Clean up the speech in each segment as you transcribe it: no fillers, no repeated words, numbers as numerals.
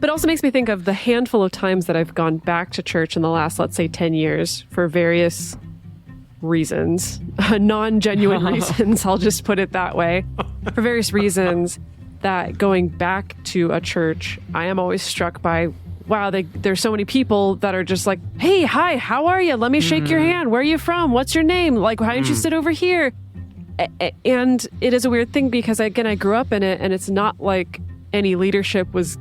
But also makes me think of the handful of times that I've gone back to church in the last, let's say, 10 years for various reasons, non-genuine reasons, I'll just put it that way. For various reasons, that going back to a church, I am always struck by, wow, there's so many people that are just like, hey, hi, how are you? Let me shake your hand. Where are you from? What's your name? Like, why don't you sit over here? And it is a weird thing because, again, I grew up in it, and it's not like any leadership was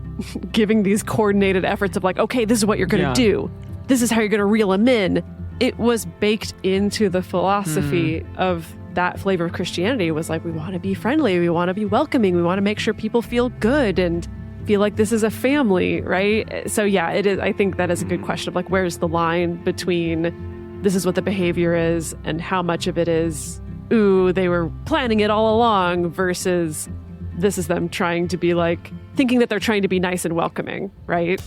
giving these coordinated efforts of like, okay, this is what you're going to do. This is how you're going to reel them in. It was baked into the philosophy of that flavor of Christianity. Was like, we want to be friendly, we want to be welcoming, we want to make sure people feel good and feel like this is a family, right? So yeah, it is. I think that is a good question of like, where's the line between this is what the behavior is and how much of it is, ooh, they were planning it all along, versus this is them trying to be like, thinking that they're trying to be nice and welcoming, right?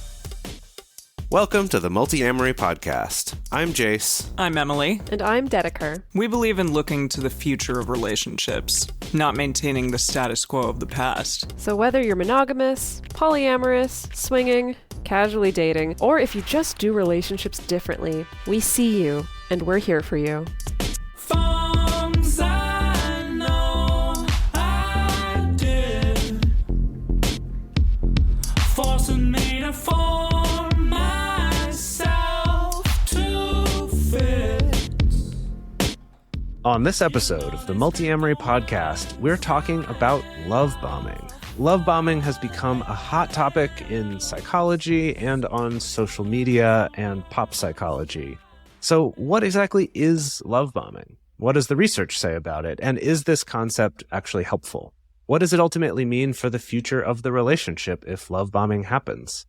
Welcome to the Multiamory podcast. I'm Jase. I'm Emily. And I'm Dedeker. We believe in looking to the future of relationships, not maintaining the status quo of the past. So whether you're monogamous, polyamorous, swinging, casually dating, or if you just do relationships differently, we see you and we're here for you. Forms I know I did, forcing me to form On this episode of the Multiamory podcast, we're talking about love bombing. Love bombing has become a hot topic in psychology and on social media and pop psychology. So what exactly is love bombing? What does the research say about it? And is this concept actually helpful? What does it ultimately mean for the future of the relationship if love bombing happens?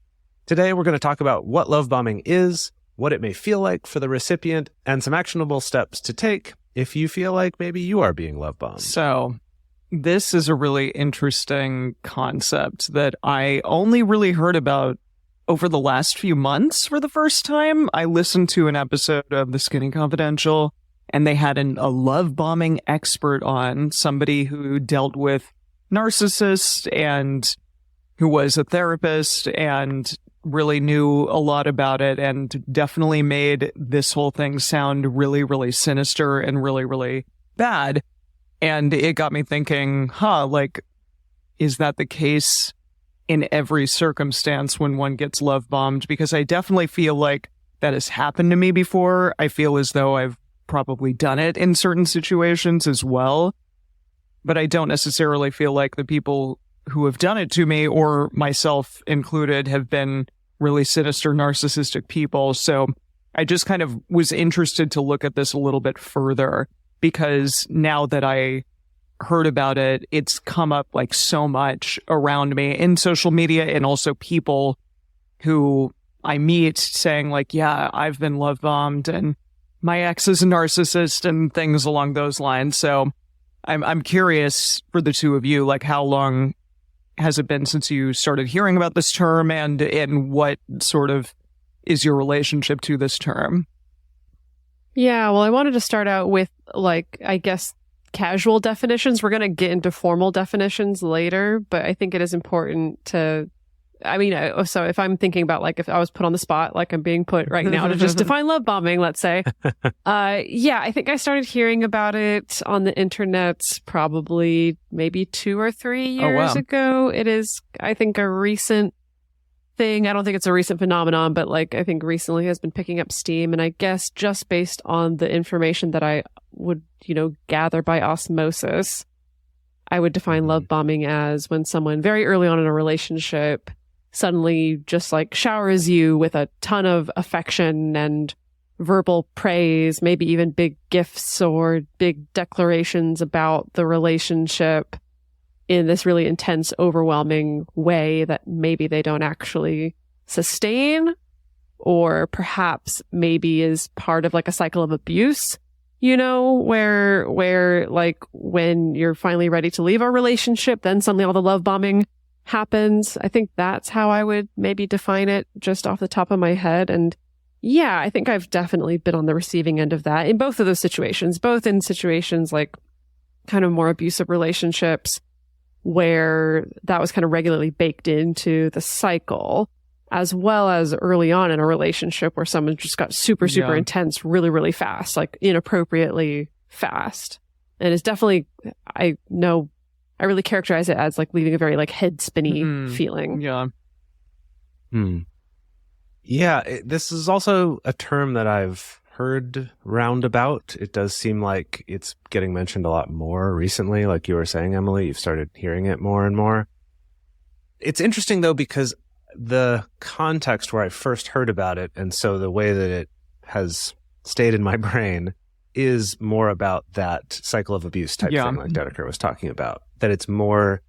Today, we're going to talk about what love bombing is, what it may feel like for the recipient, and some actionable steps to take if you feel like maybe you are being love bombed. So this is a really interesting concept that I only really heard about over the last few months for the first time. I listened to an episode of The Skinny Confidential, and they had a love bombing expert on, somebody who dealt with narcissists and who was a therapist and really knew a lot about it, and definitely made this whole thing sound really, really sinister and really, really bad. And it got me thinking, like, is that the case in every circumstance when one gets love bombed? Because I definitely feel like that has happened to me before. I feel as though I've probably done it in certain situations as well. But I don't necessarily feel like the people who have done it to me, or myself included, have been really sinister, narcissistic people. So I just kind of was interested to look at this a little bit further, because now that I heard about it, it's come up like so much around me in social media, and also people who I meet saying like, yeah, I've been love bombed and my ex is a narcissist and things along those lines. So I'm curious for the two of you, like, how long has it been since you started hearing about this term, and what sort of is your relationship to this term? Yeah, well, I wanted to start out with, like, I guess, casual definitions. We're going to get into formal definitions later, but I think it is important to, I mean, so if I'm thinking about, like, if I was put on the spot, like I'm being put right now to just define love bombing, let's say. Yeah, I think I started hearing about it on the internet probably maybe 2 or 3 years ago. It is, I think, a recent thing. I don't think it's a recent phenomenon, but like, I think recently has been picking up steam. And I guess just based on the information that I would, gather by osmosis, I would define love bombing as when someone very early on in a relationship suddenly just like showers you with a ton of affection and verbal praise, maybe even big gifts or big declarations about the relationship in this really intense, overwhelming way that maybe they don't actually sustain, or perhaps maybe is part of like a cycle of abuse, where like when you're finally ready to leave a relationship, then suddenly all the love bombing happens. I think that's how I would maybe define it just off the top of my head. And yeah, I think I've definitely been on the receiving end of that in both of those situations, both in situations like kind of more abusive relationships where that was kind of regularly baked into the cycle. as well as early on in a relationship where someone just got super Yeah. intense really, really fast, like inappropriately fast. And it's definitely, I really characterize it as like leaving a very like head spinny feeling. Yeah. Yeah, this is also a term that I've heard roundabout. It does seem like it's getting mentioned a lot more recently. Like you were saying, Emily, you've started hearing it more and more. It's interesting, though, because the context where I first heard about it, and so the way that it has stayed in my brain, is more about that cycle of abuse type thing, like Dedeker was talking about. That it's more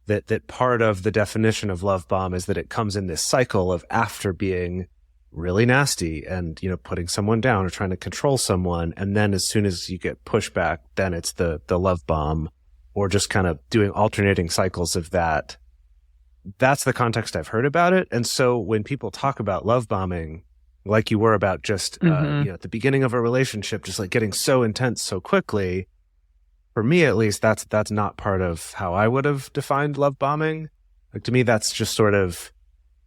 that part of the definition of love bomb is that it comes in this cycle of after being really nasty and, you know, putting someone down or trying to control someone. And then as soon as you get pushback, then it's the love bomb, or just kind of doing alternating cycles of that. That's the context I've heard about it. And so when people talk about love bombing, like you were about just, you know, at the beginning of a relationship, just like getting so intense so quickly, for me, at least, that's not part of how I would have defined love bombing. Like, to me, that's just sort of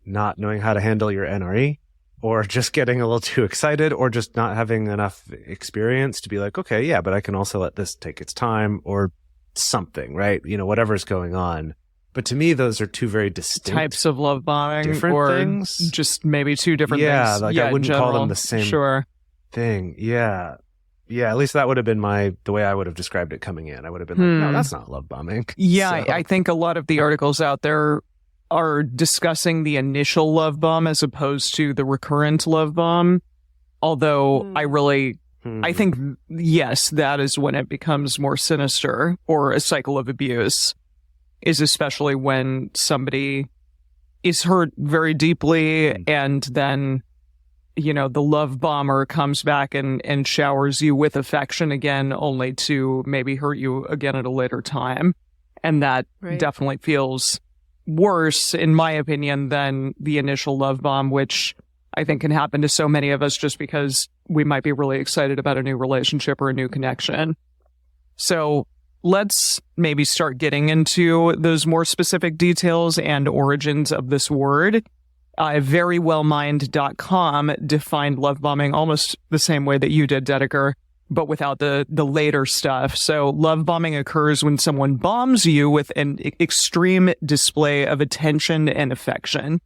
not knowing how to handle your NRE, or just getting a little too excited, or just not having enough experience to be like, okay, yeah, but I can also let this take its time, or something, right? You know, whatever's going on. But to me, those are two very distinct types of love bombing, different or things. just maybe two different Yeah, things. like yeah, I wouldn't in call general. them the same Sure. thing. Yeah. At least that would have been the way I would have described it coming in. I would have been like, no, that's not love bombing. Yeah, So- I think a lot of the articles out there are discussing the initial love bomb as opposed to the recurrent love bomb. Although I think, yes, that is when it becomes more sinister, or a cycle of abuse, is especially when somebody is hurt very deeply and then, you know, the love bomber comes back and showers you with affection again, only to maybe hurt you again at a later time. And that definitely feels worse, in my opinion, than the initial love bomb, which I think can happen to so many of us just because we might be really excited about a new relationship or a new connection. So let's maybe start getting into those more specific details and origins of this word. Verywellmind.com defined love bombing almost the same way that you did, Dedeker, but without the later stuff. So love bombing occurs when someone bombs you with an extreme display of attention and affection.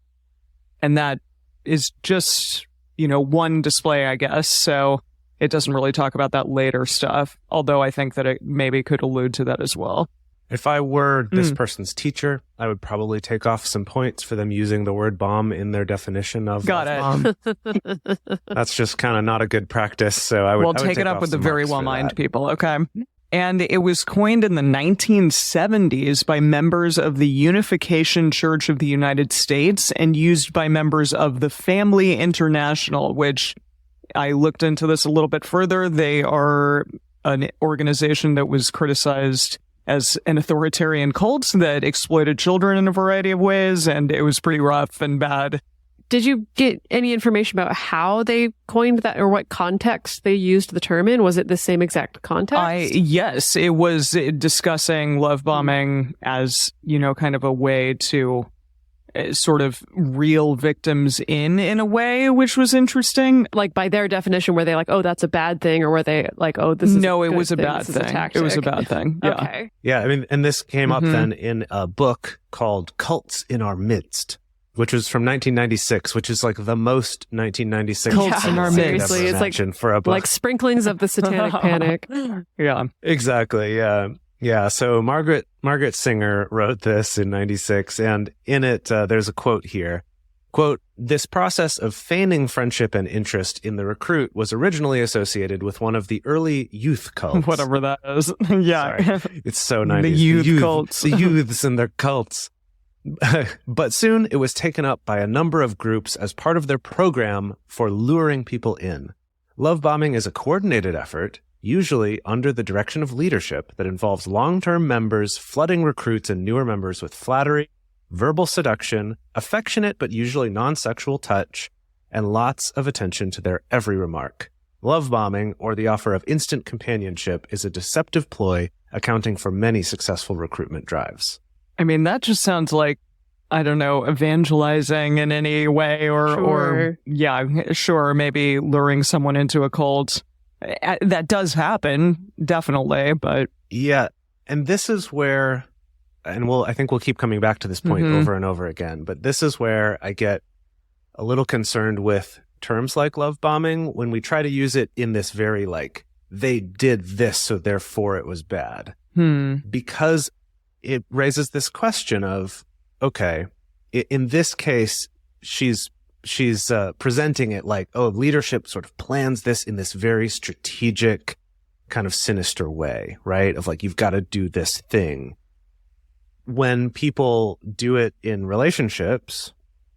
And that is just, you know, one display, I guess. So it doesn't really talk about that later stuff, although I think that it maybe could allude to that as well. If I were this person's teacher, I would probably take off some points for them using the word bomb in their definition of Got love it. bomb. That's just kind of not a good practice. So I would, We'll I would take it up off with the some Very marks Well for Mind that. people. Okay. And it was coined in the 1970s by members of the Unification Church of the United States and used by members of the Family International, which I looked into this a little bit further. They are an organization that was criticized as an authoritarian cult that exploited children in a variety of ways, and it was pretty rough and bad. Did you get any information about how they coined that, or what context they used the term in? Was it the same exact context? Yes, it was discussing love bombing as, you know, kind of a way to sort of reel victims in a way, which was interesting. Like by their definition, were they like, oh, that's a bad thing, or were they like, oh, this is No, a it good was a thing, bad this is a thing. It tactic? was a bad thing. Yeah. Okay. Yeah, I mean, and this came up then in a book called Cults in Our Midst, which was from 1996, which is like the most 1996 Cults title in Our I could Midst. ever Seriously, it's like- imagine for a book. Like sprinklings of the satanic panic. Yeah. Exactly. Yeah. Yeah. So Margaret Singer wrote this in 96, and in it, there's a quote here. Quote, "This process of feigning friendship and interest in the recruit was originally associated with one of the early youth cults." Whatever that is. Yeah. Sorry. It's so 90s. The youth cults. The youths and their cults. But soon it was taken up by a number of groups as part of their program for luring people in. Love bombing is a coordinated effort, usually under the direction of leadership, that involves long-term members flooding recruits and newer members with flattery, verbal seduction, affectionate but usually non-sexual touch, and lots of attention to their every remark. Love bombing, or the offer of instant companionship, is a deceptive ploy accounting for many successful recruitment drives. I mean, that just sounds like I don't know, evangelizing in any way or yeah, sure, maybe luring someone into a cult. That does happen, definitely, but Yeah. And this is where, and I think we'll keep coming back to this point over and over again, but this is where I get a little concerned with terms like love bombing when we try to use it in this very like, they did this, so therefore it was bad. Because it raises this question of, okay, in this case, she's presenting it like, oh, leadership sort of plans this in this very strategic kind of sinister way, right? Of like, you've got to do this thing. When people do it in relationships,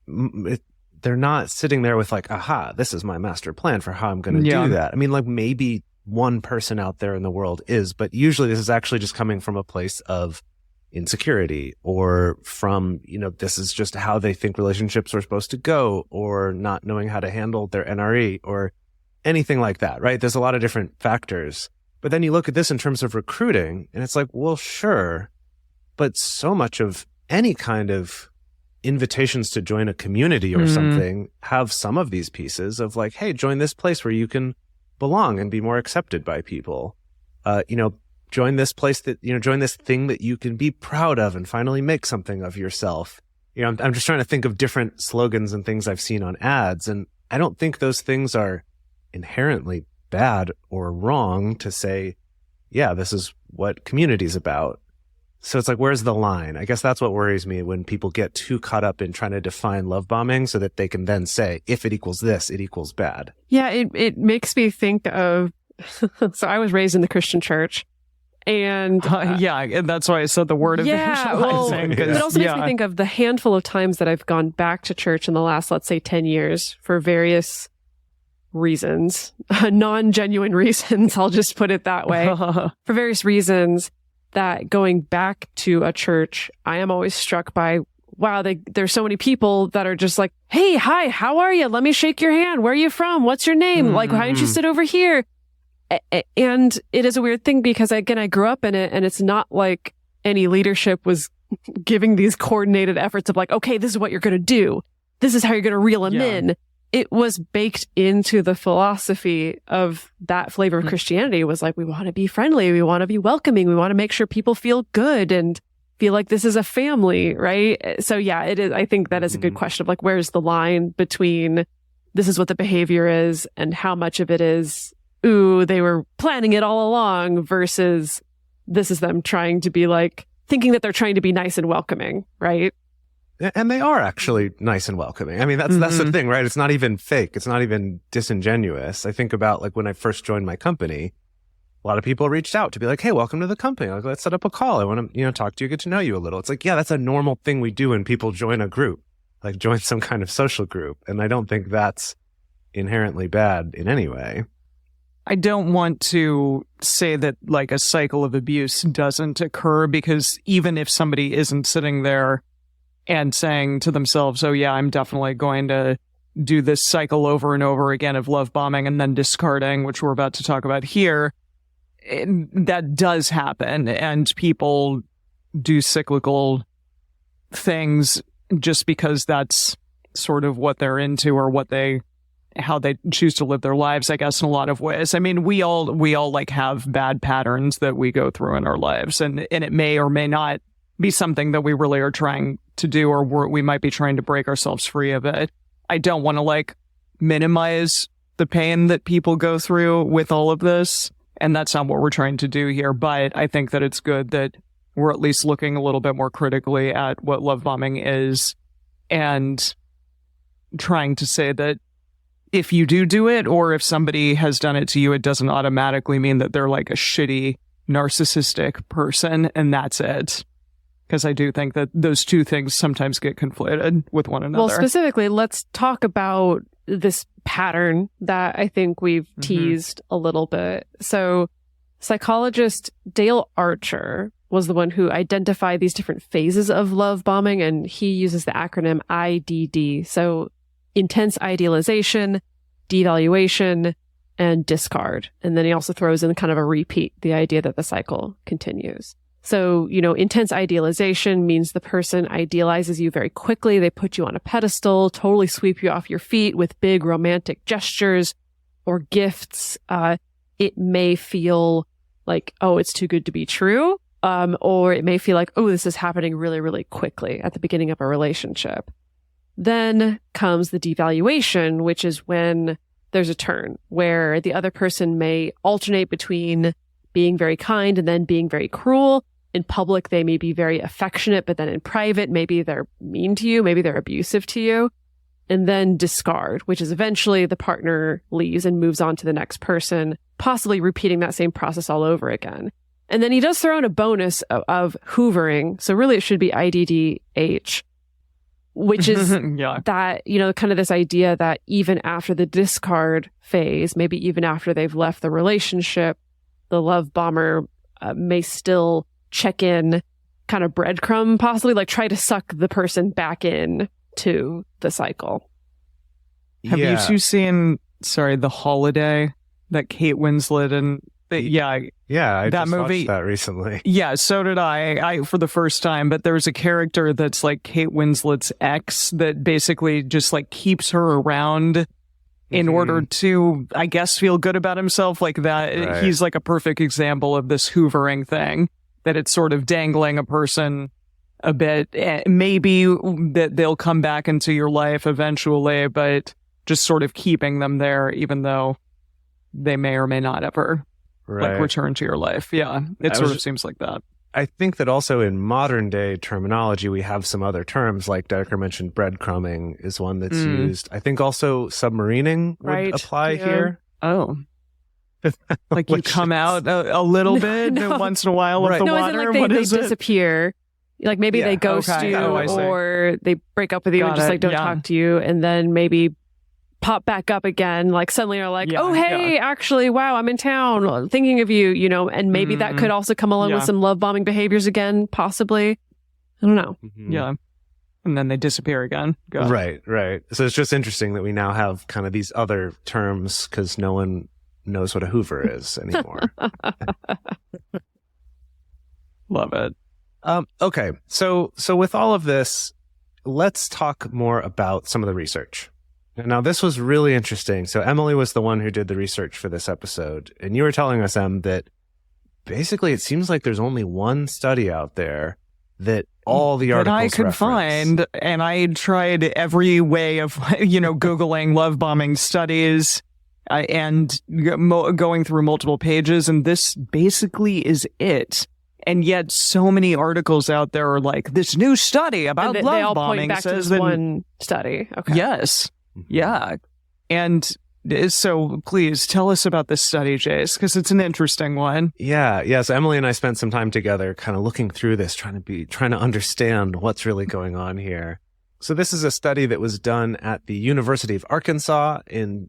they're not sitting there with like, aha, this is my master plan for how I'm going to do that. I mean, like maybe one person out there in the world is, but usually this is actually just coming from a place of insecurity or from, this is just how they think relationships are supposed to go, or not knowing how to handle their NRE or anything like that, right? There's a lot of different factors. But then you look at this in terms of recruiting and it's like, well, sure, but so much of any kind of invitations to join a community or something have some of these pieces of like, hey, join this place where you can belong and be more accepted by people. Join this place that, join this thing that you can be proud of and finally make something of yourself. I'm just trying to think of different slogans and things I've seen on ads. And I don't think those things are inherently bad or wrong to say, yeah, this is what community's about. So it's like, where's the line? I guess that's what worries me when people get too caught up in trying to define love bombing so that they can then say, if it equals this, it equals bad. Yeah, it makes me think of, so I was raised in the Christian church. And and that's why I said the word evangelizing. It also makes me think of the handful of times that I've gone back to church in the last, let's say, 10 years for various reasons, non-genuine reasons, I'll just put it that way. For various reasons, that going back to a church, I am always struck by, wow, there's so many people that are just like, hey, hi, how are you? Let me shake your hand. Where are you from? What's your name? Like, why don't you sit over here? And it is a weird thing because, again, I grew up in it and it's not like any leadership was giving these coordinated efforts of like, okay, this is what you're going to do. This is how you're going to reel them in. It was baked into the philosophy of that flavor of Christianity. It was like, we want to be friendly. We want to be welcoming. We want to make sure people feel good and feel like this is a family, right? So yeah, it is. I think that is a good question of like, where's the line between this is what the behavior is and how much of it is, ooh, they were planning it all along versus this is them trying to be like, thinking that they're trying to be nice and welcoming, right? And they are actually nice and welcoming. I mean, that's the thing, right? It's not even fake. It's not even disingenuous. I think about like when I first joined my company, a lot of people reached out to be like, hey, welcome to the company. Like, let's set up a call. I want to, talk to you, get to know you a little. It's like, yeah, that's a normal thing we do when people join a group, like join some kind of social group. And I don't think that's inherently bad in any way. I don't want to say that like a cycle of abuse doesn't occur, because even if somebody isn't sitting there and saying to themselves, oh yeah, I'm definitely going to do this cycle over and over again of love bombing and then discarding, which we're about to talk about here, that does happen. And people do cyclical things just because that's sort of what they're into or how they choose to live their lives, I guess, in a lot of ways. I mean, we all like have bad patterns that we go through in our lives, and it may or may not be something that we really are trying to do, or we might be trying to break ourselves free of it. I don't want to like minimize the pain that people go through with all of this, and that's not what we're trying to do here. But I think that it's good that we're at least looking a little bit more critically at what love bombing is, and trying to say that if you do it, or if somebody has done it to you, it doesn't automatically mean that they're like a shitty, narcissistic person, and that's it. Because I do think that those two things sometimes get conflated with one another. Well, specifically, let's talk about this pattern that I think we've teased a little bit. So psychologist Dale Archer was the one who identified these different phases of love bombing, and he uses the acronym IDD. So intense idealization, devaluation, and discard. And then he also throws in kind of a repeat, the idea that the cycle continues. So, intense idealization means the person idealizes you very quickly. They put you on a pedestal, totally sweep you off your feet with big romantic gestures or gifts. It may feel like, oh, it's too good to be true. Or it may feel like, oh, this is happening really, really quickly at the beginning of a relationship. Then comes the devaluation, which is when there's a turn where the other person may alternate between being very kind and then being very cruel. In public, they may be very affectionate, but then in private, maybe they're mean to you, maybe they're abusive to you. And then discard, which is eventually the partner leaves and moves on to the next person, possibly repeating that same process all over again. And then he does throw in a bonus of hoovering. So really it should be IDDH, which is that, kind of this idea that even after the discard phase, maybe even after they've left the relationship, the love bomber may still check in, kind of breadcrumb, possibly like try to suck the person back in to the cycle. Have you two seen, The Holiday, that Kate Winslet and I that just movie watched that recently. Yeah, so did I for the first time. But there's a character that's like Kate Winslet's ex that basically just like keeps her around in order to, I guess, feel good about himself like that. Right. He's like a perfect example of this hoovering thing, that it's sort of dangling a person a bit. Maybe that they'll come back into your life eventually, but just sort of keeping them there, even though they may or may not ever like return to your life. Yeah, it sort of seems like that. I think that also in modern day terminology, we have some other terms, like Dedeker mentioned, breadcrumbing is one that's used. I think also submarining would apply here. Oh. Like you come out a little bit once in a while of the water? Like they disappear. Like maybe they ghost you or they break up with you and just don't talk to you, and then maybe pop back up again. Like suddenly you're like, actually, wow, I'm in town thinking of you, and maybe that could also come along with some love bombing behaviors again, possibly. I don't know. Yeah. And then they disappear again. Right. So it's just interesting that we now have kind of these other terms because no one knows what a Hoover is anymore. Love it. Okay. So with all of this, let's talk more about some of the research. Now, this was really interesting. So Emily was the one who did the research for this episode. And you were telling us, Em, that basically it seems like there's only one study out there that all the articles that I could reference. find. And I tried every way of, Googling love bombing studies and going through multiple pages. And this basically is it. And yet so many articles out there are like, this new study about love they all bombing point back says to this one study. Okay. Yes. Yeah. And so please tell us about this study, Jase, because it's an interesting one. Yeah. So Emily and I spent some time together kind of looking through this, trying to understand what's really going on here. So this is a study that was done at the University of Arkansas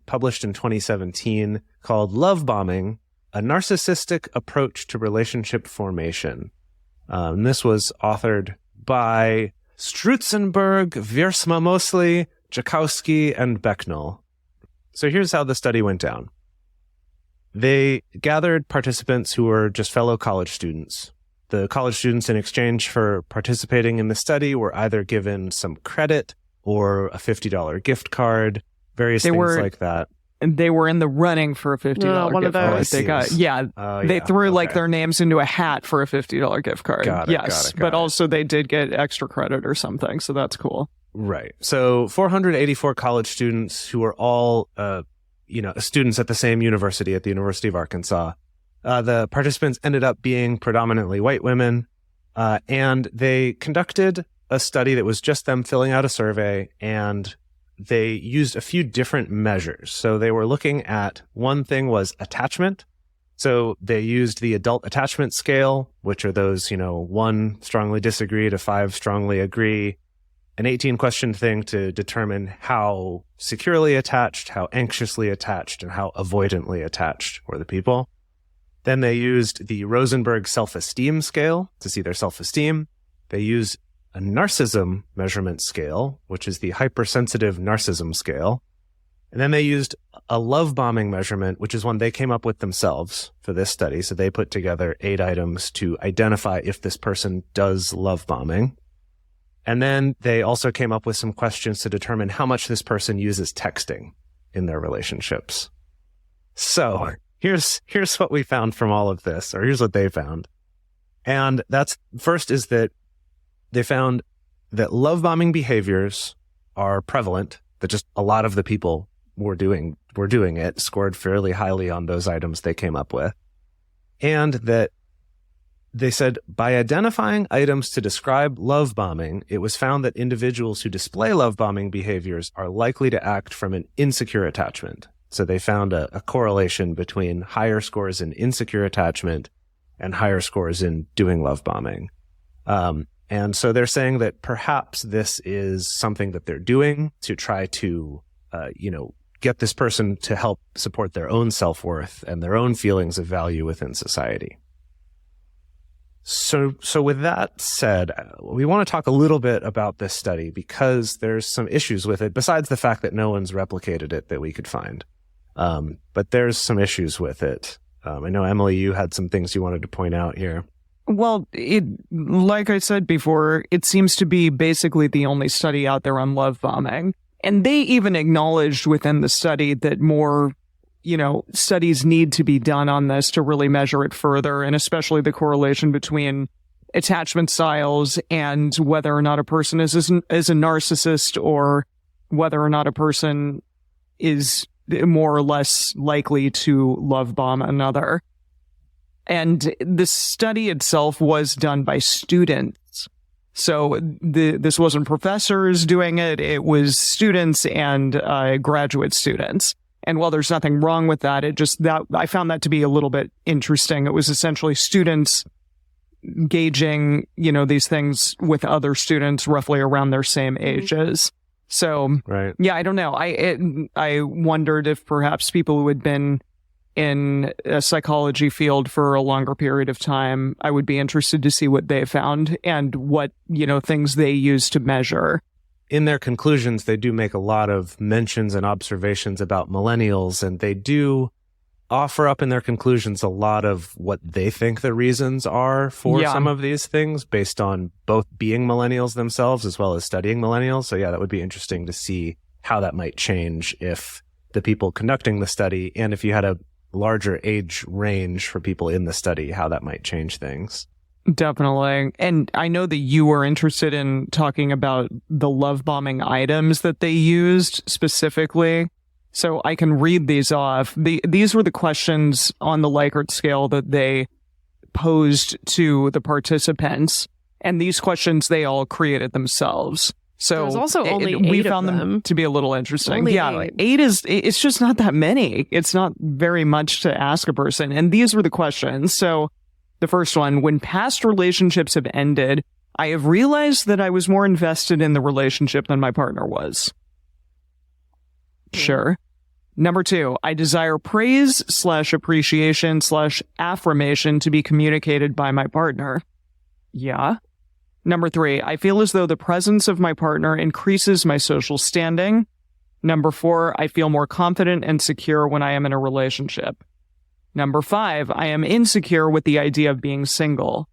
published in 2017 called Love Bombing, a Narcissistic Approach to Relationship Formation. And this was authored by Strutzenberg, Wiersma Mosley, Jakowski, and Becknell. So here's how the study went down. They gathered participants who were just fellow college students. The college students, in exchange for participating in the study, were either given some credit or a $50 gift card, various things like that. And they were in the running for a $50 gift card. They got, they threw like their names into a hat for a $50 gift card. Got it. But also they did get extra credit or something, so that's cool. Right. So 484 college students who were all, students at the same university, at the University of Arkansas. The participants ended up being predominantly white women, and they conducted a study that was just them filling out a survey, and they used a few different measures. So they were looking at, one thing was attachment. So they used the adult attachment scale, which are those, 1 strongly disagree to 5 strongly agree. An 18-question thing to determine how securely attached, how anxiously attached, and how avoidantly attached were the people. Then they used the Rosenberg self-esteem scale to see their self-esteem. They used a narcissism measurement scale, which is the hypersensitive narcissism scale. And then they used a love bombing measurement, which is one they came up with themselves for this study. So they put together 8 items to identify if this person does love bombing. And then they also came up with some questions to determine how much this person uses texting in their relationships. So here's what we found from all of this, or here's what they found. And first is that they found that love bombing behaviors are prevalent, that just a lot of the people were doing it, scored fairly highly on those items they came up with. And that they said by identifying items to describe love bombing, it was found that individuals who display love bombing behaviors are likely to act from an insecure attachment. So they found a correlation between higher scores in insecure attachment and higher scores in doing love bombing. And so they're saying that perhaps this is something that they're doing to try to, get this person to help support their own self-worth and their own feelings of value within society. So with that said, we want to talk a little bit about this study because there's some issues with it, besides the fact that no one's replicated it that we could find. But there's some issues with it. I know, Emily, you had some things you wanted to point out here. Well, like I said before, it seems to be basically the only study out there on love bombing. And they even acknowledged within the study that more, studies need to be done on this to really measure it further, and especially the correlation between attachment styles and whether or not a person is a narcissist or whether or not a person is more or less likely to love bomb another. And the study itself was done by students. So this wasn't professors doing it. It was students and graduate students. And while there's nothing wrong with that, I found that to be a little bit interesting. It was essentially students gauging, these things with other students roughly around their same ages. So, right. Yeah, I don't know. I wondered if perhaps people who had been in a psychology field for a longer period of time, I would be interested to see what they found and what, things they use to measure. In their conclusions, they do make a lot of mentions and observations about millennials, and they do offer up in their conclusions a lot of what they think the reasons are for some of these things based on both being millennials themselves as well as studying millennials. So yeah, that would be interesting to see how that might change if the people conducting the study, and if you had a larger age range for people in the study, how that might change things. Definitely. And I know that you were interested in talking about the love bombing items that they used specifically. So I can read these off. These were the questions on the Likert scale that they posed to the participants. And these questions they all created themselves. So there's also only we 8 found of them to be a little interesting. Only yeah, 8. 8 it's just not that many. It's not very much to ask a person. And these were the questions. So the first one, when past relationships have ended, I have realized that I was more invested in the relationship than my partner was. Sure. Number 2, I desire praise / appreciation / affirmation to be communicated by my partner. Yeah. Number 3, I feel as though the presence of my partner increases my social standing. Number 4, I feel more confident and secure when I am in a relationship. Number 5, I am insecure with the idea of being single.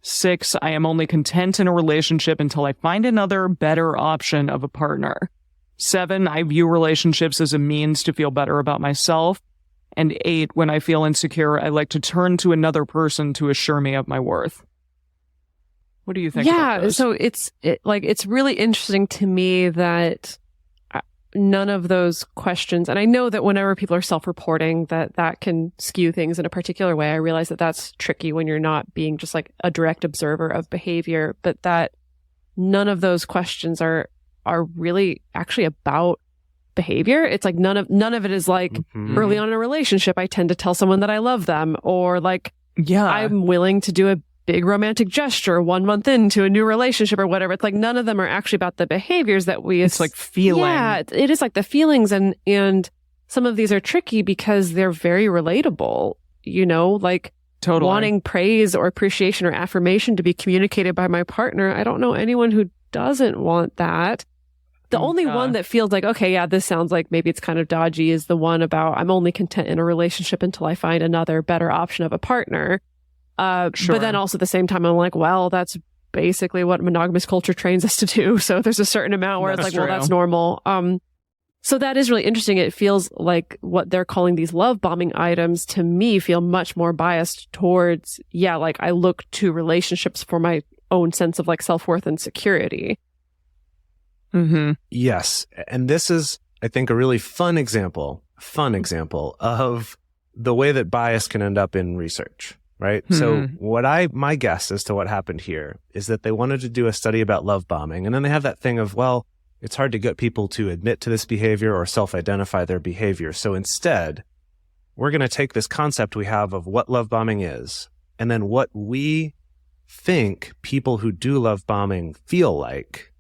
6, I am only content in a relationship until I find another, better option of a partner. 7, I view relationships as a means to feel better about myself. And 8, when I feel insecure, I like to turn to another person to assure me of my worth. What do you think about this? So it's really interesting to me that none of those questions, and I know that whenever people are self-reporting, that can skew things in a particular way. I realize that that's tricky when you're not being just like a direct observer of behavior, but that none of those questions are really actually about behavior. It's like none of it is like early on in a relationship, I tend to tell someone that I love them, or like I'm willing to do a big romantic gesture 1 month into a new relationship or whatever. It's like none of them are actually about the behaviors that it's like feeling. Yeah, it is like the feelings, and some of these are tricky because they're very relatable, like totally wanting praise or appreciation or affirmation to be communicated by my partner. I don't know anyone who doesn't want that. The only one that feels like, okay, yeah, this sounds like maybe it's kind of dodgy is the one about I'm only content in a relationship until I find another better option of a partner. But then also at the same time, I'm like, well, that's basically what monogamous culture trains us to do. So there's a certain amount where it's like, well, that's normal. So that is really interesting. It feels like what they're calling these love bombing items to me feel much more biased towards, yeah, like I look to relationships for my own sense of like self-worth and security. Yes. And this is, I think, a really fun example of the way that bias can end up in research. Right. So my guess as to what happened here is that they wanted to do a study about love bombing. And then they have that thing of, well, it's hard to get people to admit to this behavior or self-identify their behavior. So instead, we're going to take this concept we have of what love bombing is, and then what we think people who do love bombing feel like.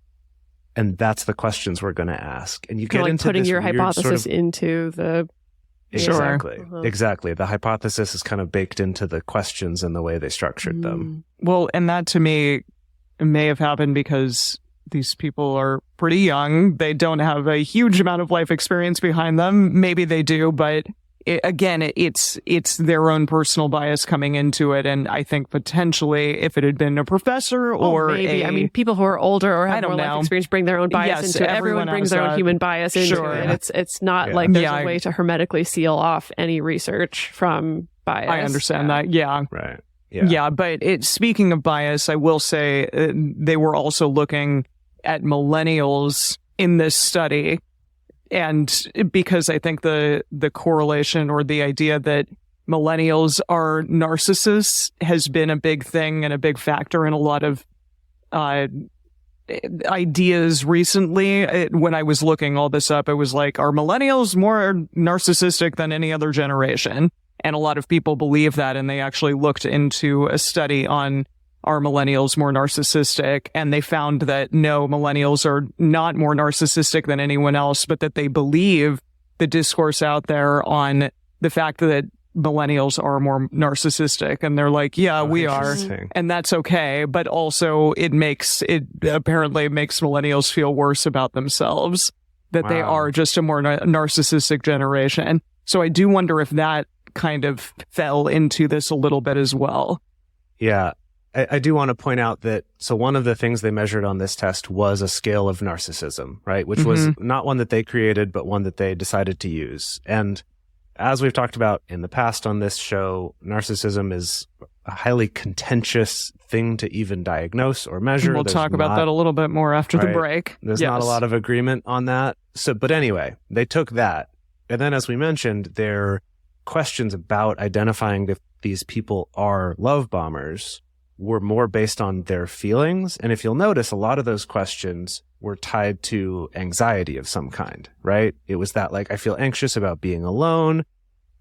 And that's the questions we're going to ask. And you get like into putting this your weird hypothesis sort of, into the exactly. Exactly. The hypothesis is kind of baked into the questions and the way they structured them. Well, and that to me may have happened because these people are pretty young. They don't have a huge amount of life experience behind them. Maybe they do, but it's their own personal bias coming into it. And I think potentially if it had been a professor or maybe, I mean, people who are older or have more life experience bring their own bias into it. Everyone brings their own human bias into it. It's not like there's a way to hermetically seal off any research from bias. I understand that. Yeah. Right. Yeah. But speaking of bias, I will say they were also looking at millennials in this study. And because I think the correlation or the idea that millennials are narcissists has been a big thing and a big factor in a lot of ideas recently. When I was looking all this up, it was like, are millennials more narcissistic than any other generation? And a lot of people believe that, and they actually looked into a study on are millennials more narcissistic? And they found that no, millennials are not more narcissistic than anyone else, but that they believe the discourse out there on the fact that millennials are more narcissistic. And they're like, yeah, we are. And that's okay. But also it apparently makes millennials feel worse about themselves, that they are just a more narcissistic generation. So I do wonder if that kind of fell into this a little bit as well. Yeah. I do want to point out that, so one of the things they measured on this test was a scale of narcissism, right? Which was not one that they created, but one that they decided to use. And as we've talked about in the past on this show, narcissism is a highly contentious thing to even diagnose or measure. We'll talk about that a little bit more after the break. There's not a lot of agreement on that. So, but anyway, they took that. And then as we mentioned, their questions about identifying if these people are love bombers were more based on their feelings. And if you'll notice, a lot of those questions were tied to anxiety of some kind, right? It was that like, I feel anxious about being alone.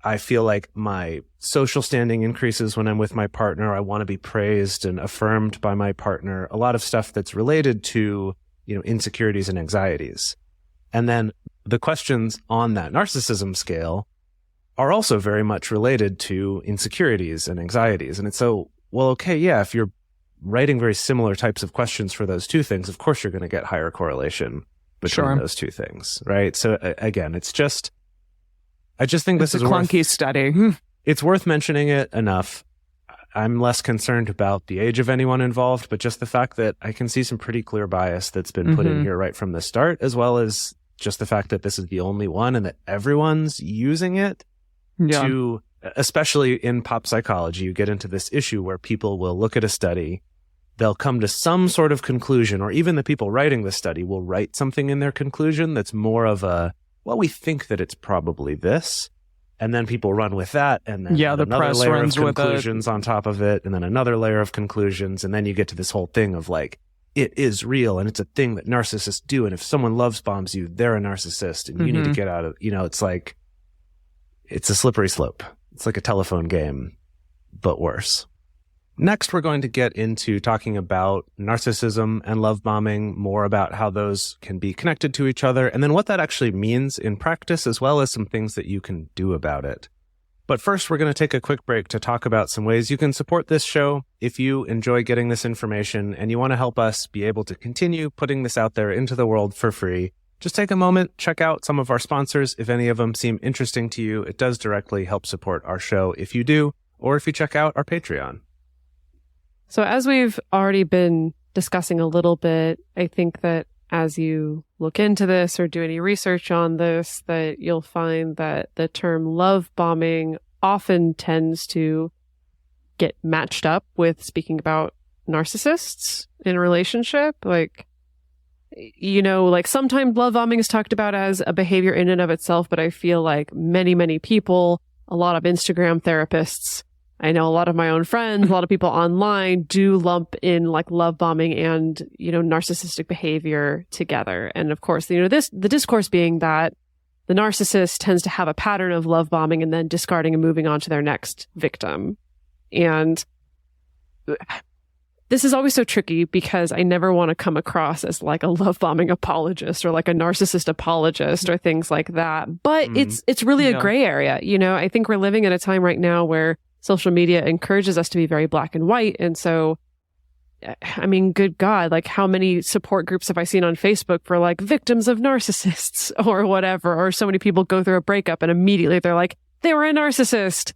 I feel like my social standing increases when I'm with my partner. I want to be praised and affirmed by my partner. A lot of stuff that's related to, insecurities and anxieties. And then the questions on that narcissism scale are also very much related to insecurities and anxieties. And it's so, well, okay, yeah, if you're writing very similar types of questions for those two things, of course you're going to get higher correlation between those two things, right? So again, I just think this is a clunky study. It's worth mentioning it enough. I'm less concerned about the age of anyone involved, but just the fact that I can see some pretty clear bias that's been put in here right from the start, as well as just the fact that this is the only one and that everyone's using it to, especially in pop psychology, you get into this issue where people will look at a study, they'll come to some sort of conclusion, or even the people writing the study will write something in their conclusion that's more of a, well, we think that it's probably this. And then people run with that, and then the another press layer runs of conclusions on top of it, and then another layer of conclusions, and then you get to this whole thing of like, it is real, and it's a thing that narcissists do, and if someone loves bombs you, they're a narcissist, and you need to get out of, it's like, it's a slippery slope. It's like a telephone game, but worse. Next, we're going to get into talking about narcissism and love bombing, more about how those can be connected to each other, and then what that actually means in practice, as well as some things that you can do about it. But first, we're going to take a quick break to talk about some ways you can support this show. If you enjoy getting this information and you want to help us be able to continue putting this out there into the world for free, Just take a moment, check out some of our sponsors. If any of them seem interesting to you, it does directly help support our show if you do, or if you check out our Patreon. So as we've already been discussing a little bit, I think that as you look into this or do any research on this, that you'll find that the term love bombing often tends to get matched up with speaking about narcissists in a relationship. Like, like sometimes love bombing is talked about as a behavior in and of itself, but I feel like many, many people, a lot of Instagram therapists, I know a lot of my own friends, a lot of people online do lump in like love bombing and, narcissistic behavior together. And of course, the discourse being that the narcissist tends to have a pattern of love bombing and then discarding and moving on to their next victim. And this is always so tricky because I never want to come across as like a love bombing apologist or like a narcissist apologist or things like that. But it's really a gray area. I think we're living in a time right now where social media encourages us to be very black and white. And so, I mean, good God, like how many support groups have I seen on Facebook for like victims of narcissists or whatever, or so many people go through a breakup and immediately they're like, they were a narcissist.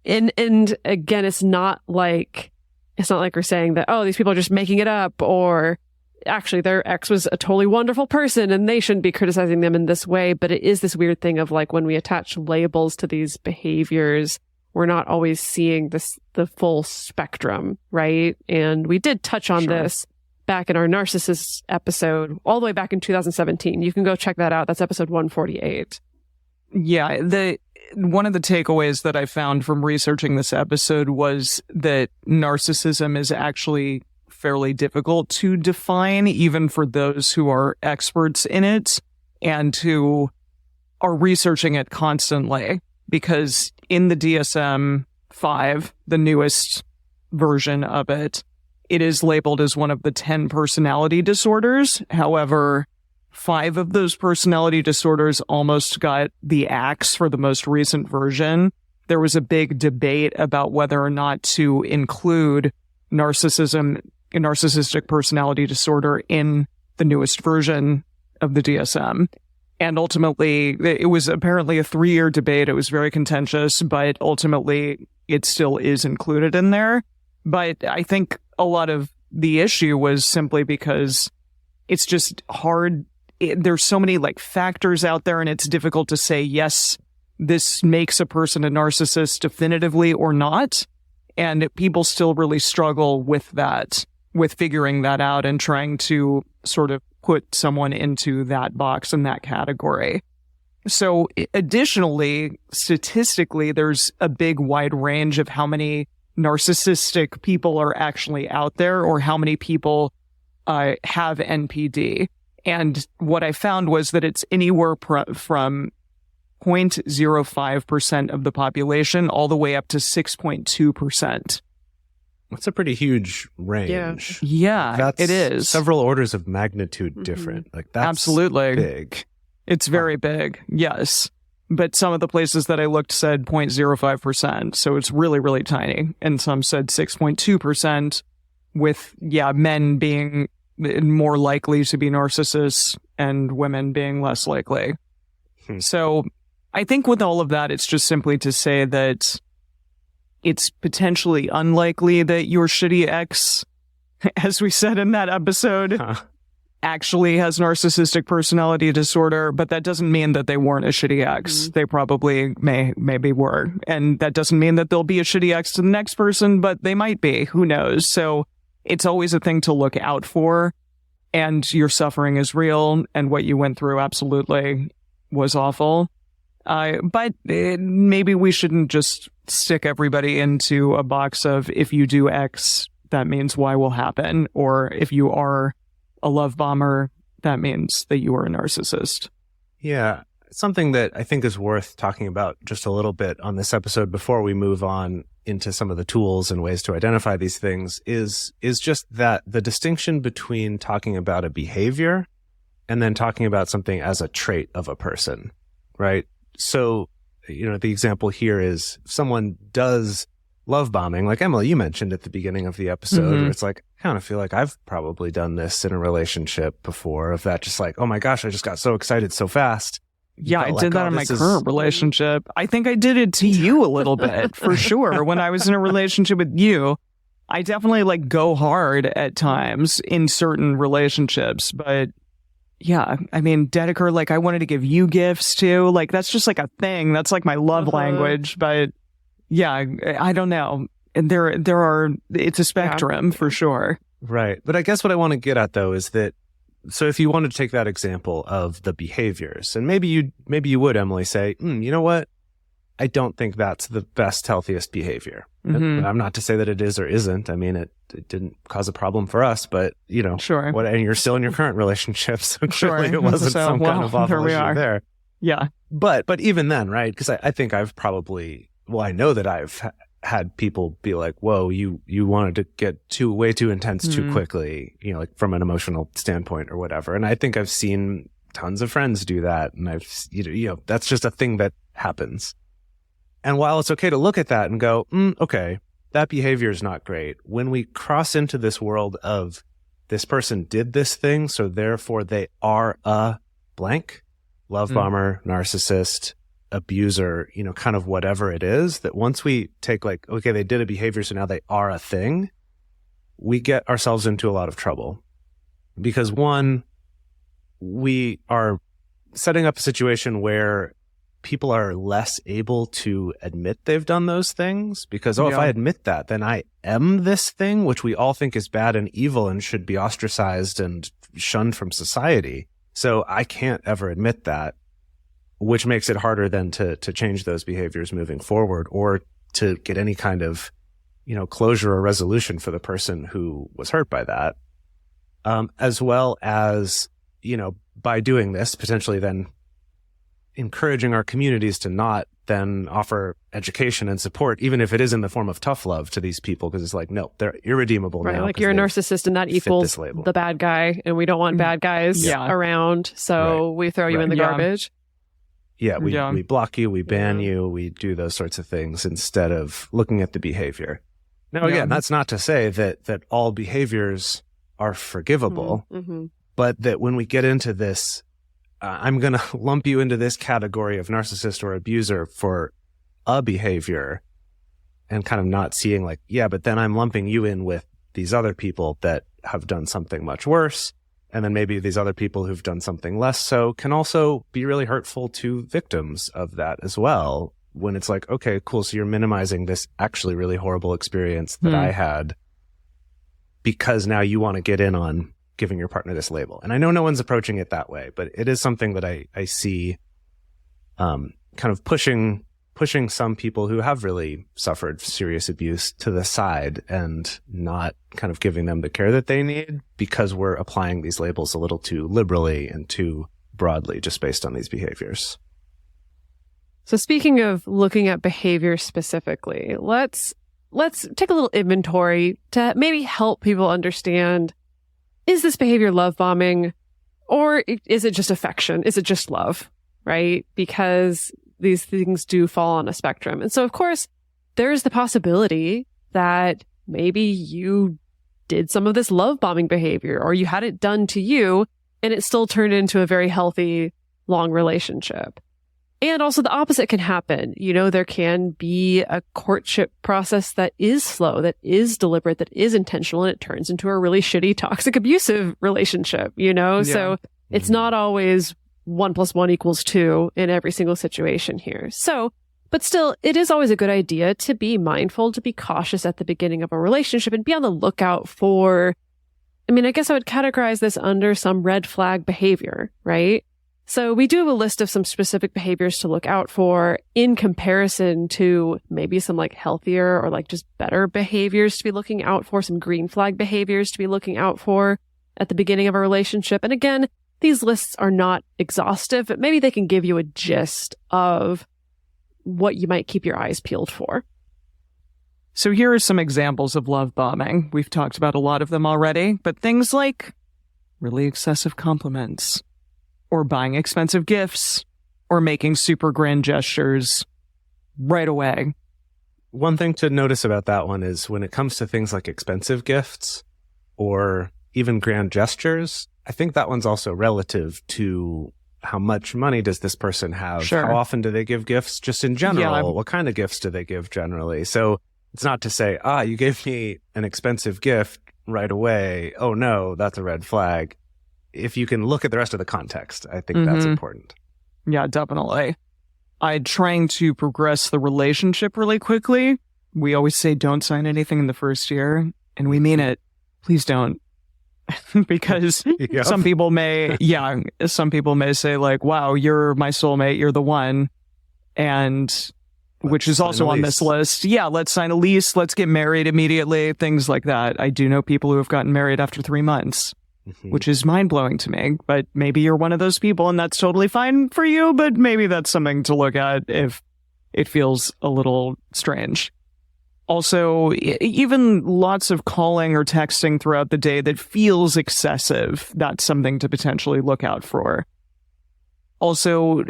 And again, it's not like we're saying that, oh, these people are just making it up, or actually their ex was a totally wonderful person and they shouldn't be criticizing them in this way. But it is this weird thing of like when we attach labels to these behaviors, we're not always seeing the full spectrum, right? And we did touch on this back in our narcissist episode all the way back in 2017. You can go check that out. That's episode 148. Yeah, one of the takeaways that I found from researching this episode was that narcissism is actually fairly difficult to define, even for those who are experts in it and who are researching it constantly. Because in the DSM-5, the newest version of it, it is labeled as one of the 10 personality disorders. However, 5 of those personality disorders almost got the axe for the most recent version. There was a big debate about whether or not to include narcissistic personality disorder in the newest version of the DSM. And ultimately, it was apparently a 3-year debate. It was very contentious, but ultimately it still is included in there. But I think a lot of the issue was simply because it's just hard. There's so many like factors out there, and it's difficult to say, yes, this makes a person a narcissist definitively or not. And people still really struggle with that, with figuring that out and trying to sort of put someone into that box and that category. So additionally, statistically, there's a big wide range of how many narcissistic people are actually out there or how many people have NPD. And what I found was that it's anywhere from 0.05% of the population all the way up to 6.2%. That's a pretty huge range. Yeah, it is. Several orders of magnitude different. Like that's absolutely big. It's very big, yes. But some of the places that I looked said 0.05%, so it's really, really tiny. And some said 6.2%, with, men being more likely to be narcissists and women being less likely. So I think with all of that, it's just simply to say that it's potentially unlikely that your shitty ex, as we said in that episode, actually has narcissistic personality disorder, but that doesn't mean that they weren't a shitty ex. They probably maybe were. And that doesn't mean that they'll be a shitty ex to the next person, but they might be. Who knows? So it's always a thing to look out for. And your suffering is real, and what you went through absolutely was awful. But maybe we shouldn't just stick everybody into a box of if you do X, that means Y will happen. Or if you are a love bomber, that means that you are a narcissist. Yeah. Something that I think is worth talking about just a little bit on this episode before we move on into some of the tools and ways to identify these things is just that the distinction between talking about a behavior and then talking about something as a trait of a person, right? So, the example here is if someone does love bombing, like Emily, you mentioned at the beginning of the episode, where it's like, I kind of feel like I've probably done this in a relationship before, of that just like, oh my gosh, I just got so excited so fast. Yeah, I did that in my current relationship. I think I did it to you a little bit, for sure. When I was in a relationship with you, I definitely like go hard at times in certain relationships. But yeah, I mean, Dedeker, like I wanted to give you gifts too. Like that's just like a thing. That's like my love language. But yeah, I don't know. And it's a spectrum for sure. Right. But I guess what I want to get at though is that, so if you wanted to take that example of the behaviors, and maybe you would, Emily, say, you know what? I don't think that's the best, healthiest behavior. And I'm not to say that it is or isn't. I mean, it didn't cause a problem for us, but sure. And you're still in your current relationship, so clearly it wasn't some kind of awful issue there. Yeah. But even then, right? Because I think I've probably, I know that I've had people be like, whoa, you wanted to get way too intense too quickly, like from an emotional standpoint or whatever. And I think I've seen tons of friends do that. And I've, that's just a thing that happens. And while it's okay to look at that and go, okay, that behavior is not great, when we cross into this world of this person did this thing, so therefore they are a blank, love bomber, narcissist, abuser, kind of whatever it is, that once we take like, okay, they did a behavior, so now they are a thing, we get ourselves into a lot of trouble. Because one, we are setting up a situation where people are less able to admit they've done those things because, if I admit that, then I am this thing, which we all think is bad and evil and should be ostracized and shunned from society. So I can't ever admit that, which makes it harder then to change those behaviors moving forward, or to get any kind of, closure or resolution for the person who was hurt by that. As well as, by doing this, potentially then encouraging our communities to not then offer education and support, even if it is in the form of tough love to these people, because it's like, no, they're irredeemable right, now. Like you're a narcissist and that equals the bad guy, and we don't want bad guys around, so we throw you in the garbage. Yeah, we block you, we ban you, we do those sorts of things instead of looking at the behavior. Now, again, that's not to say that all behaviors are forgivable, but that when we get into this, I'm going to lump you into this category of narcissist or abuser for a behavior, and kind of not seeing like, but then I'm lumping you in with these other people that have done something much worse. And then maybe these other people who've done something less so can also be really hurtful to victims of that as well. When it's like, okay, cool. So you're minimizing this actually really horrible experience that I had because now you want to get in on giving your partner this label. And I know no one's approaching it that way, but it is something that I see kind of pushing some people who have really suffered serious abuse to the side and not kind of giving them the care that they need, because we're applying these labels a little too liberally and too broadly just based on these behaviors. So speaking of looking at behavior specifically, let's take a little inventory to maybe help people understand, is this behavior love bombing, or is it just affection? Is it just love, right? Because these things do fall on a spectrum. And so, of course, there's the possibility that maybe you did some of this love bombing behavior, or you had it done to you and it still turned into a very healthy, long relationship. And also the opposite can happen. There can be a courtship process that is slow, that is deliberate, that is intentional, and it turns into a really shitty, toxic, abusive relationship, So it's not always 1 + 1 = 2 in every single situation here. So, but still, it is always a good idea to be mindful, to be cautious at the beginning of a relationship and be on the lookout for, I guess I would categorize this under some red flag behavior, right? So we do have a list of some specific behaviors to look out for in comparison to maybe some like healthier or like just better behaviors to be looking out for, some green flag behaviors to be looking out for at the beginning of a relationship. And again, these lists are not exhaustive, but maybe they can give you a gist of what you might keep your eyes peeled for. So here are some examples of love bombing. We've talked about a lot of them already, but things like really excessive compliments, or buying expensive gifts, or making super grand gestures right away. one thing to notice about that one is when it comes to things like expensive gifts or even grand gestures, I think that one's also relative to how much money does this person have? Sure. How often do they give gifts? Just in general, what kind of gifts do they give generally? So it's not to say, you gave me an expensive gift right away. Oh no, that's a red flag. If you can look at the rest of the context, I think that's important. Yeah, definitely. I'm trying to progress the relationship really quickly. We always say don't sign anything in the first year, and we mean it. Please don't. Because some people may say like, wow, you're my soulmate, you're the one. And which is also on this list. Yeah, let's sign a lease. Let's get married immediately. Things like that. I do know people who have gotten married after 3 months, which is mind blowing to me. But maybe you're one of those people and that's totally fine for you. But maybe that's something to look at if it feels a little strange. Also, even lots of calling or texting throughout the day that feels excessive, that's something to potentially look out for. Also,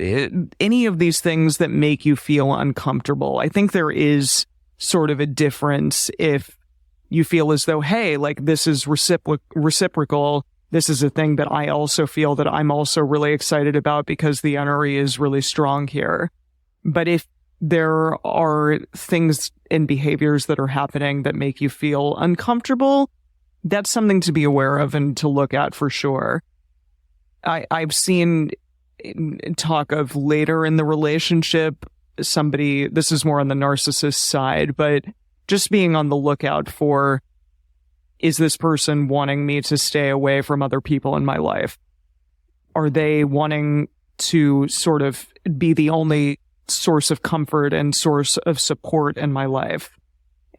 any of these things that make you feel uncomfortable. I think there is sort of a difference if you feel as though, hey, like this is reciprocal. This is a thing that I also feel that I'm also really excited about because the NRE is really strong here. But if there are things and behaviors that are happening that make you feel uncomfortable, that's something to be aware of and to look at for sure. I've seen talk of later in the relationship, somebody, this is more on the narcissist side, but just being on the lookout for, is this person wanting me to stay away from other people in my life? Are they wanting to sort of be the only source of comfort and source of support in my life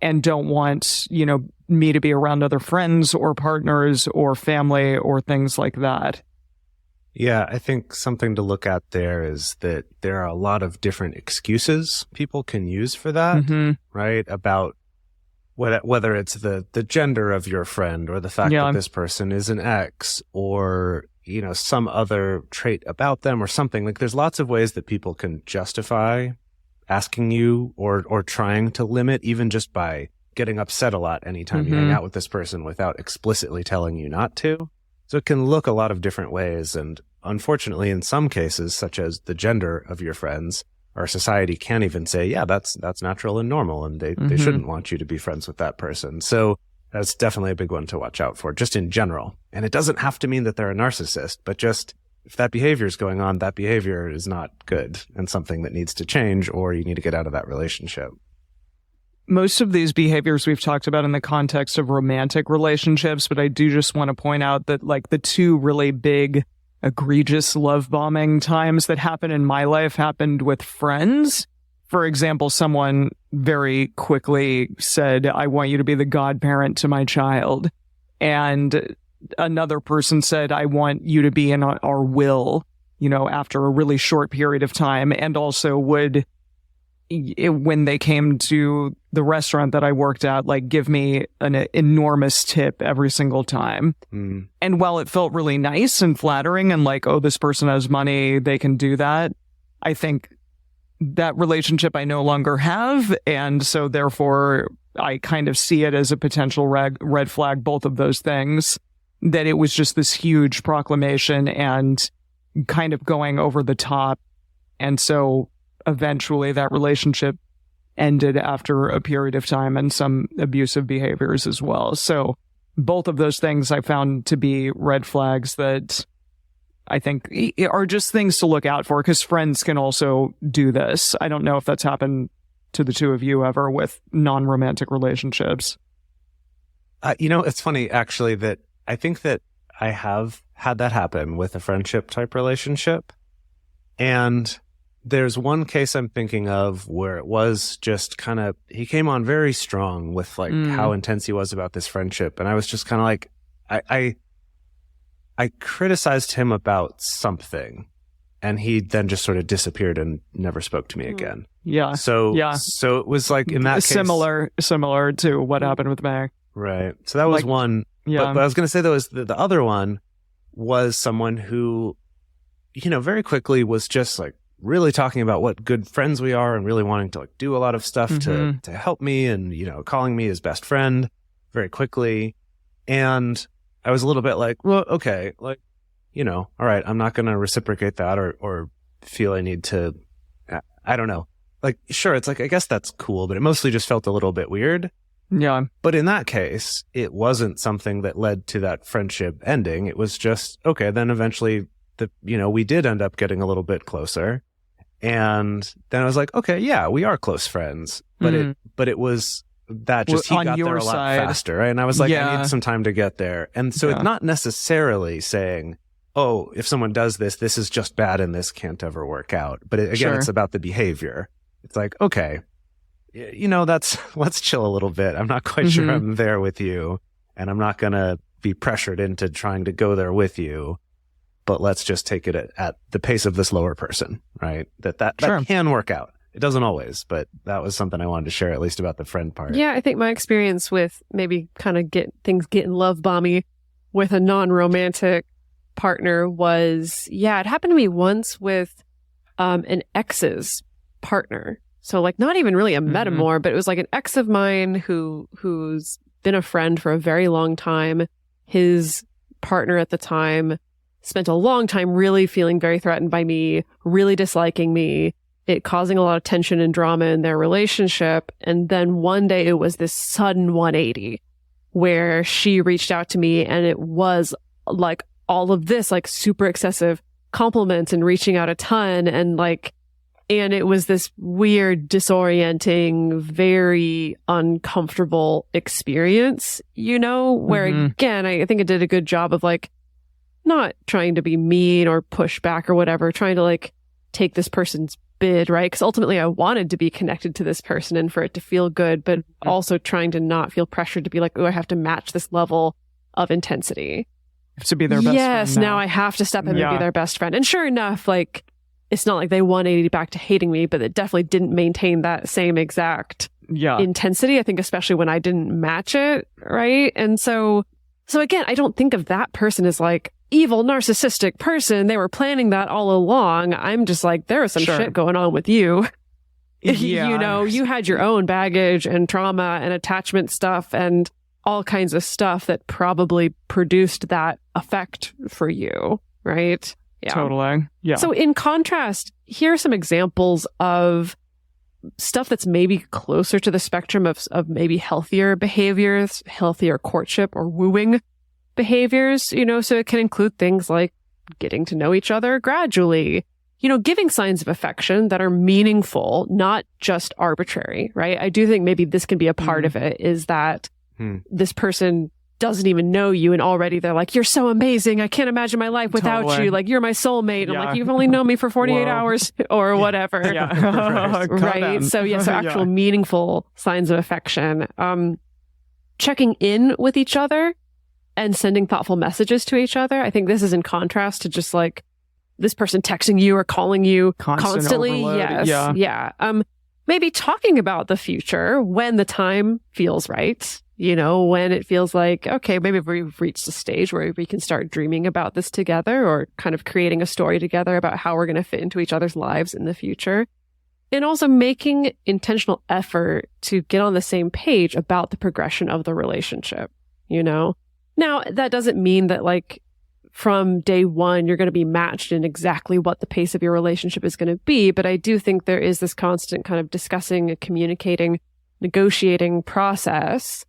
and don't want, me to be around other friends or partners or family or things like that? Yeah, I think something to look at there is that there are a lot of different excuses people can use for that, right? About whether it's the gender of your friend or the fact that this person is an ex or, some other trait about them or something. Like there's lots of ways that people can justify asking you or trying to limit, even just by getting upset a lot anytime you hang out with this person without explicitly telling you not to. So it can look a lot of different ways. And unfortunately, in some cases, such as the gender of your friends, our society can't even say, yeah, that's natural and normal. And they shouldn't want you to be friends with that person. So that's definitely a big one to watch out for, just in general. And it doesn't have to mean that they're a narcissist, but just if that behavior is going on, that behavior is not good and something that needs to change, or you need to get out of that relationship. Most of these behaviors we've talked about in the context of romantic relationships, but I do just want to point out that like the two really big, egregious love bombing times that happened in my life happened with friends. For example, someone very quickly said, I want you to be the godparent to my child. And another person said, I want you to be in our will, after a really short period of time. And also would, when they came to the restaurant that I worked at, like give me an enormous tip every single time. And while it felt really nice and flattering and like, oh, this person has money, they can do that, I think that relationship I no longer have. And so therefore, I kind of see it as a potential red flag, both of those things, that it was just this huge proclamation and kind of going over the top. And so eventually that relationship ended after a period of time and some abusive behaviors as well. So both of those things I found to be red flags that I think are just things to look out for, because friends can also do this. I don't know if that's happened to the two of you ever with non-romantic relationships. It's funny actually that I think that I have had that happen with a friendship type relationship. And there's one case I'm thinking of where it was just kind of, he came on very strong with like how intense he was about this friendship. And I was just kind of like, I criticized him about something and he then just sort of disappeared and never spoke to me again. Yeah. So it was like in that case, similar to what happened with Meg. Right. So that was like, one. Yeah. But I was going to say though, is the other one was someone who, very quickly was just like really talking about what good friends we are and really wanting to like do a lot of stuff to help me and, you know, calling me his best friend very quickly. And I was a little bit like, well, okay, like, you know, all right, I'm not going to reciprocate that or feel I need to, I don't know. Like, sure, it's like, I guess that's cool, but it mostly just felt a little bit weird. Yeah. But in that case, it wasn't something that led to that friendship ending. It was just, okay, then eventually we did end up getting a little bit closer. And then I was like, okay, yeah, we are close friends. But it was that just he got there a lot faster. Right? And I was like, I need some time to get there. And so it's not necessarily saying, oh, if someone does this, this is just bad and this can't ever work out. But it's about the behavior. It's like, okay, you know, let's chill a little bit. I'm not quite sure I'm there with you, and I'm not going to be pressured into trying to go there with you, but let's just take it at the pace of this lower person, right? That can work out. It doesn't always, but that was something I wanted to share, at least about the friend part. Yeah, I think my experience with maybe kind of getting love bomby with a non-romantic partner was, it happened to me once with an ex's partner. So like not even really a metamor, but it was like an ex of mine who's been a friend for a very long time. His partner at the time spent a long time really feeling very threatened by me, really disliking me, it causing a lot of tension and drama in their relationship. And then one day it was this sudden 180 where she reached out to me, and it was like all of this like super excessive compliments and reaching out a ton, and it was this weird, disorienting, very uncomfortable experience, you know, where again, I think it did a good job of like not trying to be mean or push back or whatever, trying to like take this person's bid, right? Because ultimately I wanted to be connected to this person and for it to feel good, but also trying to not feel pressured to be like, oh, I have to match this level of intensity. To be their best friend. Yes, now I have to step in and be their best friend. And sure enough, like, it's not like they 180 back to hating me, but it definitely didn't maintain that same exact intensity. I think especially when I didn't match it, right? And so again, I don't think of that person as like evil, narcissistic person. They were planning that all along. I'm just like, there is some shit going on with you. Yeah. You know, you had your own baggage and trauma and attachment stuff and all kinds of stuff that probably produced that effect for you, right? Yeah. Totally. Yeah. So in contrast, here are some examples of stuff that's maybe closer to the spectrum of maybe healthier behaviors, healthier courtship or wooing behaviors, you know, so it can include things like getting to know each other gradually, you know, giving signs of affection that are meaningful, not just arbitrary, right? I do think maybe this can be a part of it, is that this person doesn't even know you and already they're like, you're so amazing. I can't imagine my life without you. Like, you're my soulmate. And I'm like, you've only known me for 48 hours or whatever. Right. So actual meaningful signs of affection. Checking in with each other and sending thoughtful messages to each other. I think this is in contrast to just like this person texting you or calling you constantly. Overload. Yeah. Maybe talking about the future when the time feels right. You know, when it feels like, okay, maybe we've reached a stage where we can start dreaming about this together or kind of creating a story together about how we're going to fit into each other's lives in the future. And also making intentional effort to get on the same page about the progression of the relationship, you know? Now, that doesn't mean that like from day one, you're going to be matched in exactly what the pace of your relationship is going to be. But I do think there is this constant kind of discussing and communicating, negotiating process,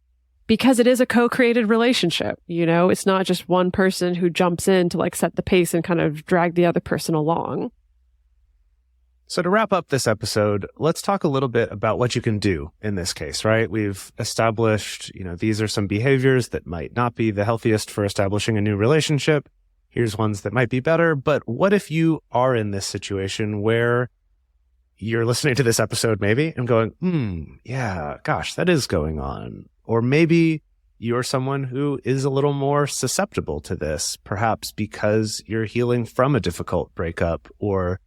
because it is a co-created relationship. You know, it's not just one person who jumps in to like set the pace and kind of drag the other person along. So to wrap up this episode, let's talk a little bit about what you can do in this case, right? We've established, you know, these are some behaviors that might not be the healthiest for establishing a new relationship. Here's ones that might be better. But what if you are in this situation where you're listening to this episode maybe and going, yeah, gosh, that is going on. Or maybe you're someone who is a little more susceptible to this, perhaps because you're healing from a difficult breakup or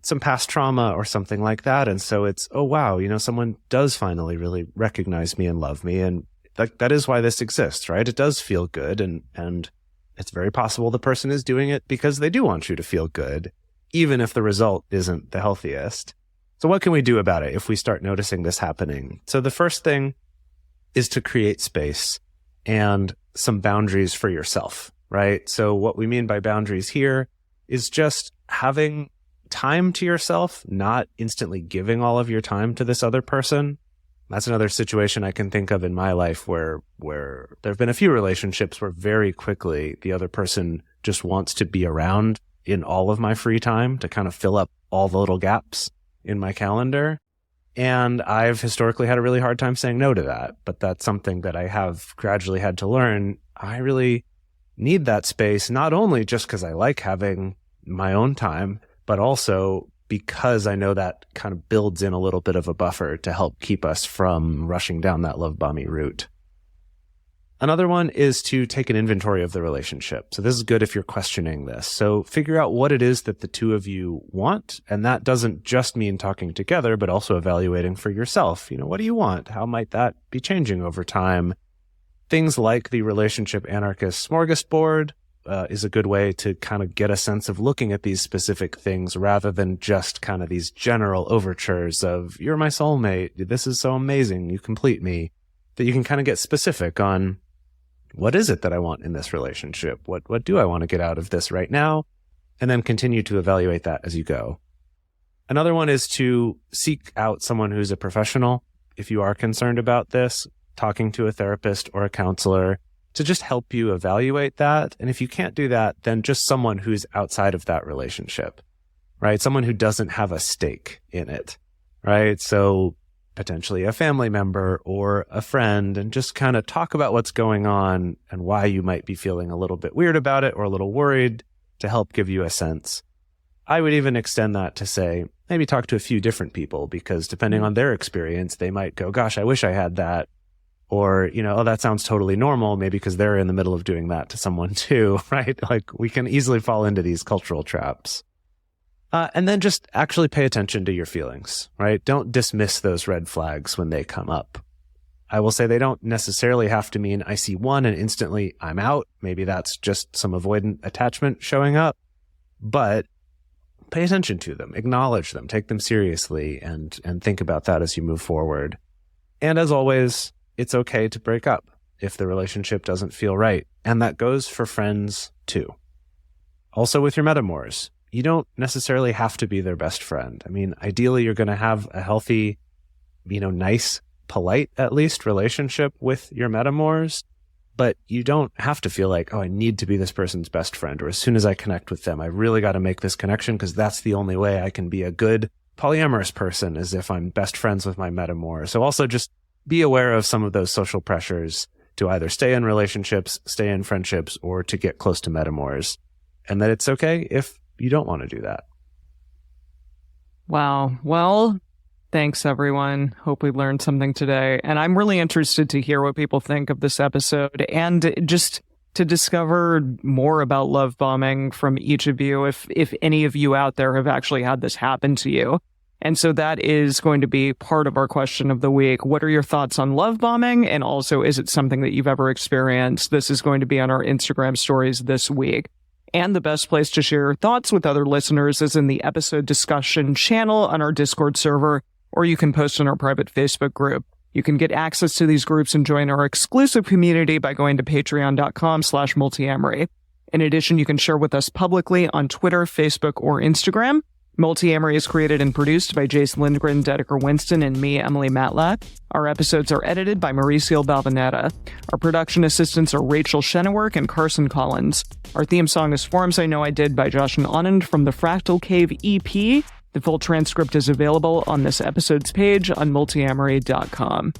some past trauma or something like that. And so it's, oh, wow, you know, someone does finally really recognize me and love me. And that is why this exists, right? It does feel good. And it's very possible the person is doing it because they do want you to feel good. even if the result isn't the healthiest. So what can we do about it if we start noticing this happening? So the first thing is to create space and some boundaries for yourself, right? So what we mean by boundaries here is just having time to yourself, not instantly giving all of your time to this other person. That's another situation I can think of in my life where there have been a few relationships where very quickly the other person just wants to be around in all of my free time to kind of fill up all the little gaps in my calendar. And I've historically had a really hard time saying no to that. But that's something that I have gradually had to learn. I really need that space, not only just because I like having my own time, but also because I know that kind of builds in a little bit of a buffer to help keep us from rushing down that love bombing route. Another one is to take an inventory of the relationship. So this is good if you're questioning this. So figure out what it is that the two of you want. And that doesn't just mean talking together, but also evaluating for yourself. What do you want? How might that be changing over time? Things like the relationship anarchist smorgasbord is a good way to kind of get a sense of looking at these specific things rather than just kind of these general overtures of, you're my soulmate, this is so amazing, you complete me, that you can kind of get specific on what is it that I want in this relationship? What do I want to get out of this right now? And then continue to evaluate that as you go. Another one is to seek out someone who's a professional. If you are concerned about this, talking to a therapist or a counselor to just help you evaluate that. And if you can't do that, then just someone who's outside of that relationship, right? Someone who doesn't have a stake in it, right? So potentially a family member or a friend, and just kind of talk about what's going on and why you might be feeling a little bit weird about it or a little worried to help give you a sense. I would even extend that to say, maybe talk to a few different people, because depending on their experience, they might go, gosh, I wish I had that. Or, oh, that sounds totally normal, maybe because they're in the middle of doing that to someone too, right? Like we can easily fall into these cultural traps. And then just actually pay attention to your feelings, right? Don't dismiss those red flags when they come up. I will say they don't necessarily have to mean I see one and instantly I'm out. Maybe that's just some avoidant attachment showing up. But pay attention to them, acknowledge them, take them seriously, and think about that as you move forward. And as always, it's okay to break up if the relationship doesn't feel right. And that goes for friends too. Also with your metamors, you don't necessarily have to be their best friend. I mean, ideally, you're going to have a healthy, nice, polite, at least, relationship with your metamors. But you don't have to feel like, oh, I need to be this person's best friend. Or as soon as I connect with them, I really got to make this connection because that's the only way I can be a good polyamorous person, is if I'm best friends with my metamor. So also just be aware of some of those social pressures to either stay in relationships, stay in friendships, or to get close to metamors. And that it's okay if you don't want to do that. Wow. Well, thanks, everyone. Hope we learned something today. And I'm really interested to hear what people think of this episode and just to discover more about love bombing from each of you, if any of you out there have actually had this happen to you. And so that is going to be part of our question of the week. What are your thoughts on love bombing? And also, is it something that you've ever experienced? This is going to be on our Instagram stories this week. And the best place to share your thoughts with other listeners is in the episode discussion channel on our Discord server, or you can post in our private Facebook group. You can get access to these groups and join our exclusive community by going to patreon.com/multiamory. In addition, you can share with us publicly on Twitter, Facebook, or Instagram. Multiamory is created and produced by Jase, Lindgren, Dedeker, Winston, and me, Emily Matlack. Our episodes are edited by Mauricio Balvanera. Our production assistants are Rachel Shennework and Carson Collins. Our theme song is Forms I Know I Did by Josh and Anand from the Fractal Cave EP. The full transcript is available on this episode's page on multiamory.com.